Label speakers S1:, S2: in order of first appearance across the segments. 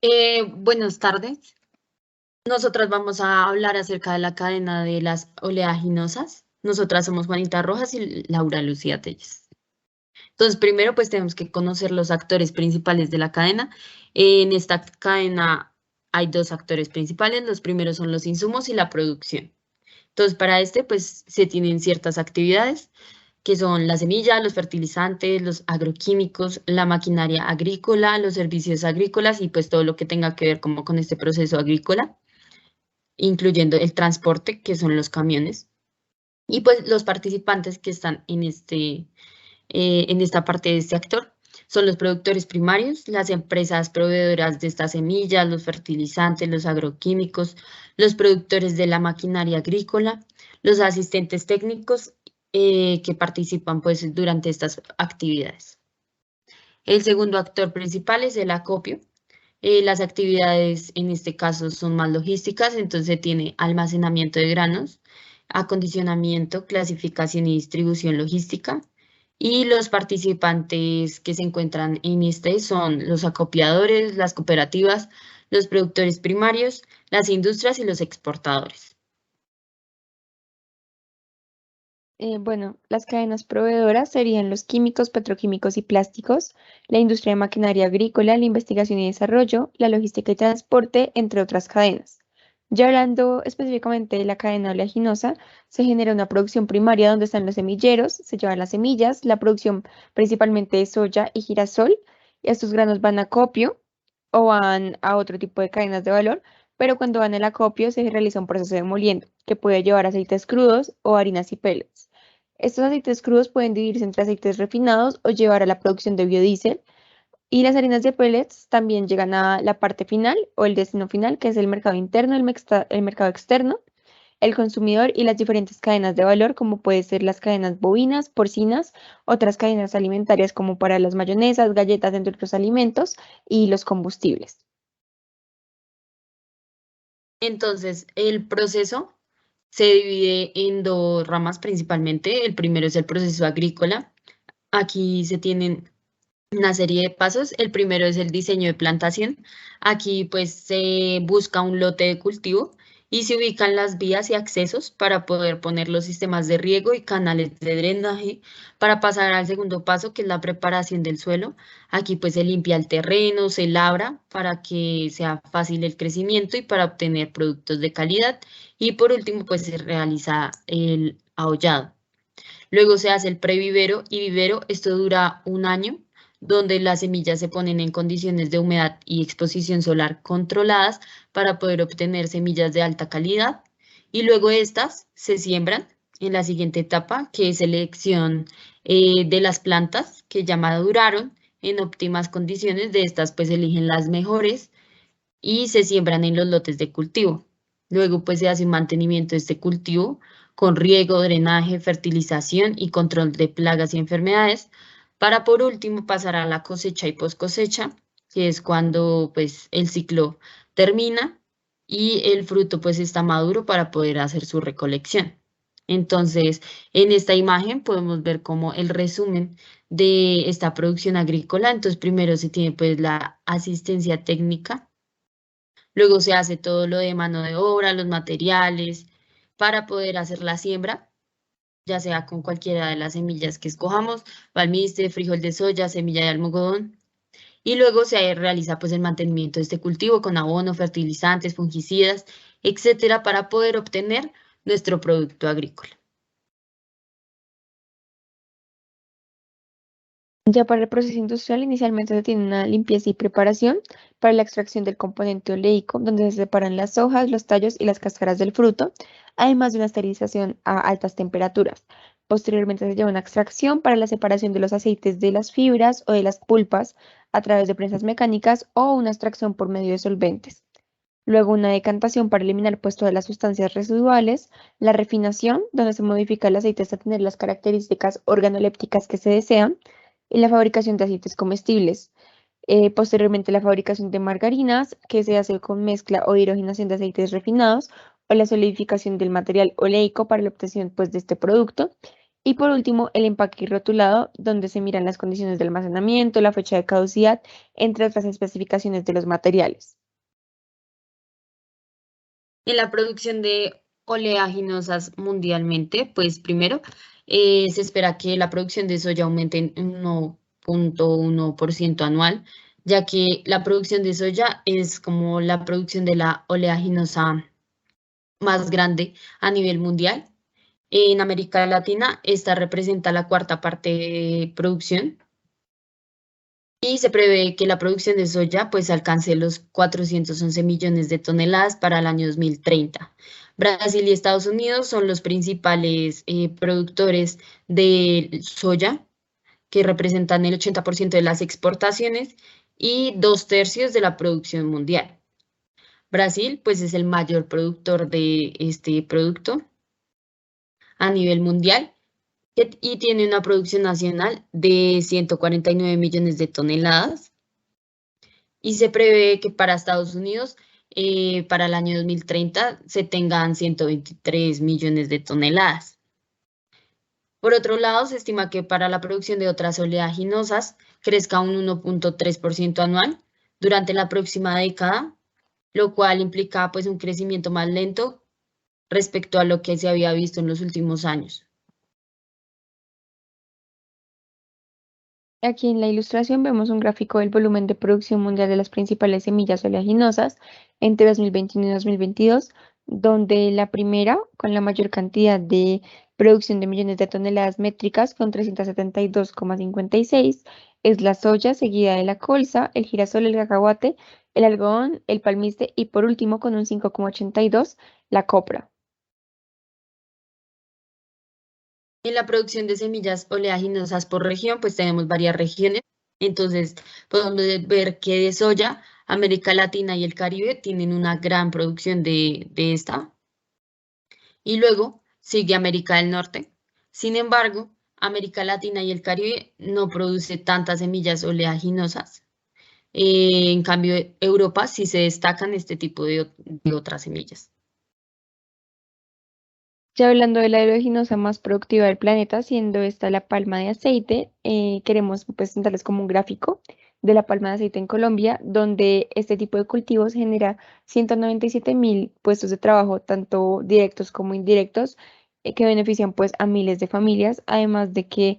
S1: Buenas tardes. Nosotras vamos a hablar acerca de la cadena de las oleaginosas. Nosotras somos Juanita Rojas y Laura Lucía Telles. Entonces, primero pues tenemos que conocer los actores principales de la cadena. En esta cadena hay dos actores principales. Los primeros son los insumos y la producción. Entonces, para este pues se tienen ciertas actividades que son la semilla, los fertilizantes, los agroquímicos, la maquinaria agrícola, los servicios agrícolas y pues todo lo que tenga que ver como con este proceso agrícola, incluyendo el transporte, que son los camiones, y pues los participantes que están en esta parte de este actor. Son los productores primarios, las empresas proveedoras de estas semillas, los fertilizantes, los agroquímicos, los productores de la maquinaria agrícola, los asistentes técnicos que participan pues durante estas actividades. El segundo actor principal es el acopio. Las actividades en este caso son más logísticas, entonces tiene almacenamiento de granos, acondicionamiento, clasificación y distribución logística. Y los participantes que se encuentran en este son los acopiadores, las cooperativas, los productores primarios, las industrias y los exportadores.
S2: Bueno, las cadenas proveedoras serían los químicos, petroquímicos y plásticos, la industria de maquinaria agrícola, la investigación y desarrollo, la logística y transporte, entre otras cadenas. Ya hablando específicamente de la cadena oleaginosa, se genera una producción primaria donde están los semilleros, se llevan las semillas, la producción principalmente de soya y girasol, y estos granos van a acopio o van a otro tipo de cadenas de valor, pero cuando van al acopio se realiza un proceso de moliendo, que puede llevar aceites crudos o harinas y pellets. Estos aceites crudos pueden dividirse entre aceites refinados o llevar a la producción de biodiesel. Y las harinas de pellets también llegan a la parte final o el destino final, que es el mercado interno, el mercado externo, el consumidor y las diferentes cadenas de valor, como puede ser las cadenas bovinas, porcinas, otras cadenas alimentarias como para las mayonesas, galletas, entre otros alimentos, y los combustibles.
S1: Entonces, el proceso se divide en dos ramas principalmente. El primero es el proceso agrícola. Aquí se tienen una serie de pasos. El primero es el diseño de plantación. Aquí pues se busca un lote de cultivo y se ubican las vías y accesos para poder poner los sistemas de riego y canales de drenaje para pasar al segundo paso, que es la preparación del suelo. Aquí pues se limpia el terreno, se labra para que sea fácil el crecimiento y para obtener productos de calidad. Y por último pues se realiza el ahollado. Luego se hace el previvero y vivero. Esto dura un año, donde las semillas se ponen en condiciones de humedad y exposición solar controladas para poder obtener semillas de alta calidad. Y luego estas se siembran en la siguiente etapa, que es selección de las plantas que ya maduraron en óptimas condiciones. De estas, pues eligen las mejores y se siembran en los lotes de cultivo. Luego, pues se hace un mantenimiento de este cultivo con riego, drenaje, fertilización y control de plagas y enfermedades, para por último pasar a la cosecha y post cosecha, que es cuando pues el ciclo termina y el fruto pues está maduro para poder hacer su recolección. Entonces, en esta imagen podemos ver como el resumen de esta producción agrícola. Entonces, primero se tiene pues la asistencia técnica. Luego se hace todo lo de mano de obra, los materiales, para poder hacer la siembra, ya sea con cualquiera de las semillas que escojamos, palmiste, frijol de soya, semilla de algodón. Y luego se realiza pues el mantenimiento de este cultivo con abono, fertilizantes, fungicidas, etcétera, para poder obtener nuestro producto agrícola.
S2: Ya para el proceso industrial, inicialmente se tiene una limpieza y preparación para la extracción del componente oleico, donde se separan las hojas, los tallos y las cáscaras del fruto, además de una esterilización a altas temperaturas. Posteriormente se lleva una extracción para la separación de los aceites de las fibras o de las pulpas a través de prensas mecánicas o una extracción por medio de solventes. Luego una decantación para eliminar pues todas las sustancias residuales, la refinación, donde se modifica el aceite hasta tener las características organolépticas que se desean, y la fabricación de aceites comestibles. Posteriormente la fabricación de margarinas, que se hace con mezcla o hidrogenación de aceites refinados, o la solidificación del material oleico para la obtención pues, de este producto. Y por último, el empaque rotulado, donde se miran las condiciones de almacenamiento, la fecha de caducidad, entre otras especificaciones de los materiales.
S1: En la producción de oleaginosas mundialmente, pues primero se espera que la producción de soya aumente en 1,1% anual, ya que la producción de soya es como la producción de la oleaginosa más grande a nivel mundial. En América Latina, esta representa la cuarta parte de producción y se prevé que la producción de soya pues alcance los 411 millones de toneladas para el año 2030. Brasil y Estados Unidos son los principales productores de soya, que representan el 80% de las exportaciones y 2/3 de la producción mundial. Brasil pues es el mayor productor de este producto a nivel mundial y tiene una producción nacional de 149 millones de toneladas. Y se prevé que para Estados Unidos, para el año 2030, se tengan 123 millones de toneladas. Por otro lado, se estima que para la producción de otras oleaginosas crezca un 1,3% anual durante la próxima década, lo cual implica pues un crecimiento más lento respecto a lo que se había visto en los últimos años.
S2: Aquí en la ilustración vemos un gráfico del volumen de producción mundial de las principales semillas oleaginosas entre 2021 y 2022, donde la primera, con la mayor cantidad de producción de millones de toneladas métricas, con 372,56, es la soya, seguida de la colza, el girasol, el cacahuate, el algodón, el palmiste y por último, con un 5,82, la copra.
S1: En la producción de semillas oleaginosas por región, pues tenemos varias regiones. Entonces, podemos ver que de soya, América Latina y el Caribe tienen una gran producción de esta. Y luego sigue América del Norte. Sin embargo, América Latina y el Caribe no produce tantas semillas oleaginosas. En cambio, Europa sí se destacan este tipo de otras semillas.
S2: Ya hablando de la oleaginosa más productiva del planeta, siendo esta la palma de aceite, queremos presentarles como un gráfico de la palma de aceite en Colombia, donde este tipo de cultivos genera 197.000 puestos de trabajo, tanto directos como indirectos, que benefician pues a miles de familias, además de que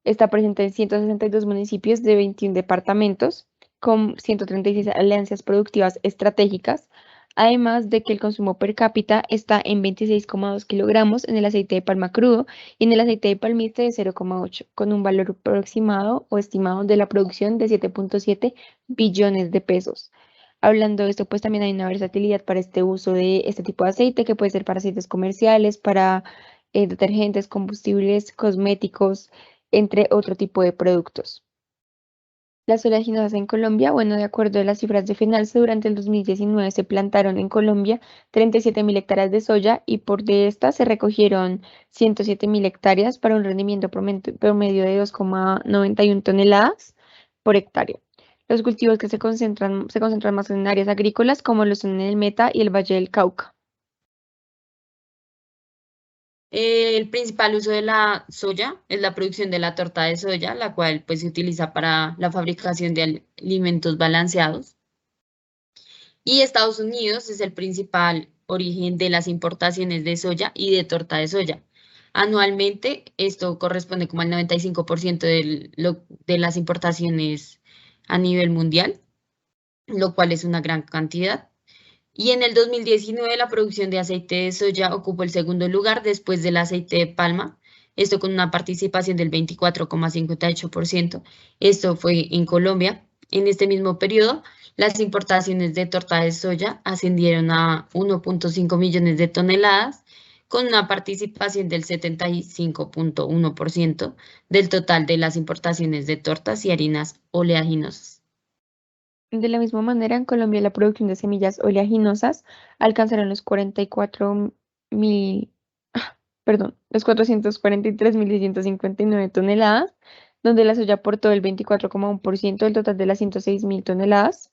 S2: está presente en 162 municipios de 21 departamentos, con 136 alianzas productivas estratégicas. Además de que el consumo per cápita está en 26,2 kilogramos en el aceite de palma crudo y en el aceite de palmiste de 0,8, con un valor aproximado o estimado de la producción de 7,7 billones de pesos. Hablando de esto, pues también hay una versatilidad para este uso de este tipo de aceite, que puede ser para aceites comerciales, para detergentes, combustibles, cosméticos, entre otro tipo de productos. Las oleaginosas en Colombia, bueno, de acuerdo a las cifras de FENALCE, durante el 2019 se plantaron en Colombia 37.000 hectáreas de soya y por de estas se recogieron 107.000 hectáreas para un rendimiento promedio de 2,91 toneladas por hectárea. Los cultivos que se concentran más en áreas agrícolas, como lo son en el Meta y el Valle del Cauca.
S1: El principal uso de la soya es la producción de la torta de soya, la cual pues se utiliza para la fabricación de alimentos balanceados. Y Estados Unidos es el principal origen de las importaciones de soya y de torta de soya. Anualmente, esto corresponde como al 95% de las importaciones a nivel mundial, lo cual es una gran cantidad. Y en el 2019 la producción de aceite de soya ocupó el segundo lugar después del aceite de palma, esto con una participación del 24,58%. Esto fue en Colombia. En este mismo periodo, las importaciones de torta de soya ascendieron a 1,5 millones de toneladas, con una participación del 75,1% del total de las importaciones de tortas y harinas oleaginosas.
S2: De la misma manera, en Colombia la producción de semillas oleaginosas alcanzaron los 44.000, perdón, los 443.659 toneladas, donde la soya aportó el 24,1% del total de las 106.000 toneladas.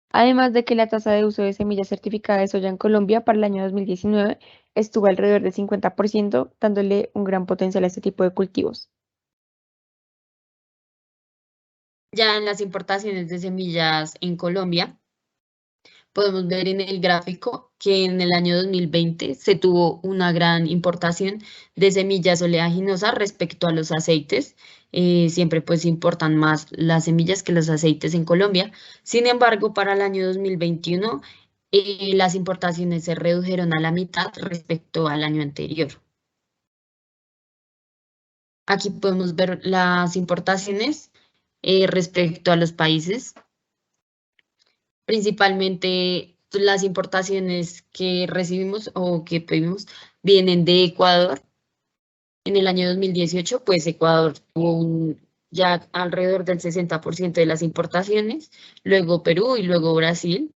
S2: Además de que la tasa de uso de semillas certificadas de soya en Colombia para el año 2019 estuvo alrededor del 50%, dándole un gran potencial a este tipo de cultivos.
S1: Ya en las importaciones de semillas en Colombia, podemos ver en el gráfico que en el año 2020 se tuvo una gran importación de semillas oleaginosas respecto a los aceites. Siempre pues importan más las semillas que los aceites en Colombia. Sin embargo, para el año 2021, las importaciones se redujeron a la mitad respecto al año anterior. Aquí podemos ver las importaciones respecto a los países. Principalmente las importaciones que recibimos o que pedimos vienen de Ecuador. En el año 2018, pues Ecuador tuvo ya alrededor del 60% de las importaciones, luego Perú y luego Brasil.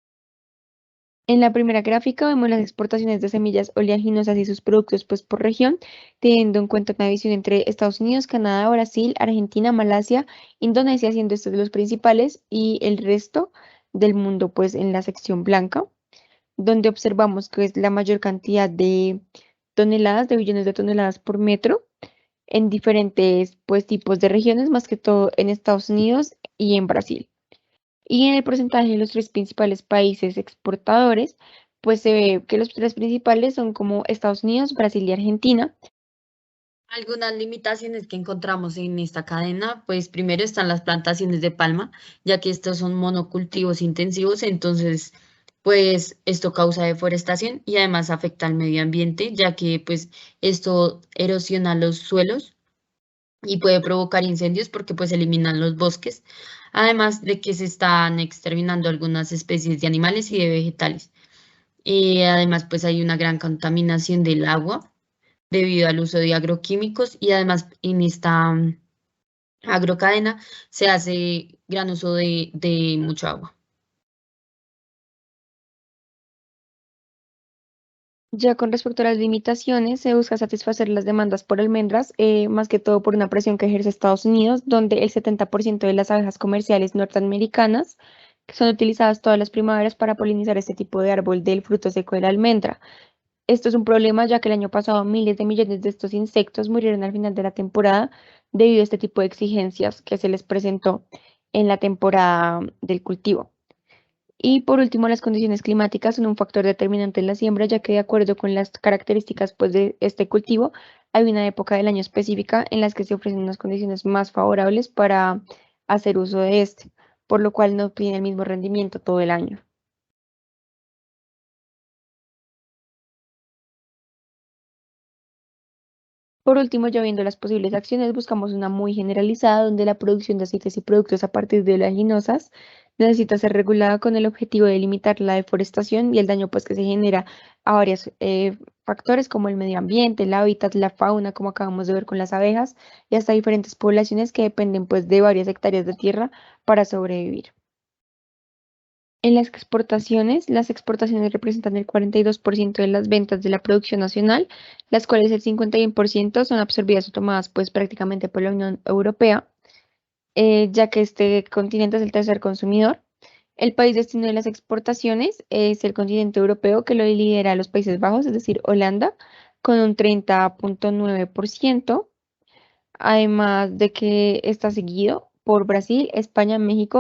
S2: En la primera gráfica vemos las exportaciones de semillas oleaginosas y sus productos pues por región, teniendo en cuenta una división entre Estados Unidos, Canadá, Brasil, Argentina, Malasia, Indonesia, siendo estos los principales, y el resto del mundo pues en la sección blanca, donde observamos que es la mayor cantidad de toneladas, de billones de toneladas por metro, en diferentes pues tipos de regiones, más que todo en Estados Unidos y en Brasil. Y en el porcentaje de los tres principales países exportadores, pues se ve que los tres principales son como Estados Unidos, Brasil y Argentina.
S1: Algunas limitaciones que encontramos en esta cadena, pues primero están las plantaciones de palma, ya que estos son monocultivos intensivos, entonces pues esto causa deforestación y además afecta al medio ambiente, ya que pues esto erosiona los suelos y puede provocar incendios porque pues eliminan los bosques, además de que se están exterminando algunas especies de animales y de vegetales. Además pues hay una gran contaminación del agua debido al uso de agroquímicos y además en esta agrocadena se hace gran uso de mucho agua.
S2: Ya con respecto a las limitaciones, se busca satisfacer las demandas por almendras, más que todo por una presión que ejerce Estados Unidos, donde el 70% de las abejas comerciales norteamericanas que son utilizadas todas las primaveras para polinizar este tipo de árbol del fruto seco de la almendra. Esto es un problema ya que el año pasado miles de millones de estos insectos murieron al final de la temporada debido a este tipo de exigencias que se les presentó en la temporada del cultivo. Y por último, las condiciones climáticas son un factor determinante en la siembra, ya que de acuerdo con las características pues, de este cultivo, hay una época del año específica en las que se ofrecen unas condiciones más favorables para hacer uso de este, por lo cual no tiene el mismo rendimiento todo el año. Por último, ya viendo las posibles acciones, buscamos una muy generalizada donde la producción de aceites y productos a partir de oleaginosas necesita ser regulada con el objetivo de limitar la deforestación y el daño pues, que se genera a varios factores como el medio ambiente, el hábitat, la fauna, como acabamos de ver con las abejas, y hasta diferentes poblaciones que dependen pues, de varias hectáreas de tierra para sobrevivir. En las exportaciones representan el 42% de las ventas de la producción nacional, las cuales el 51% son absorbidas o tomadas pues prácticamente por la Unión Europea, ya que este continente es el tercer consumidor. El país destino de las exportaciones es el continente europeo, que lo lidera los Países Bajos, es decir, Holanda, con un 30,9%, además de que está seguido por Brasil, España, México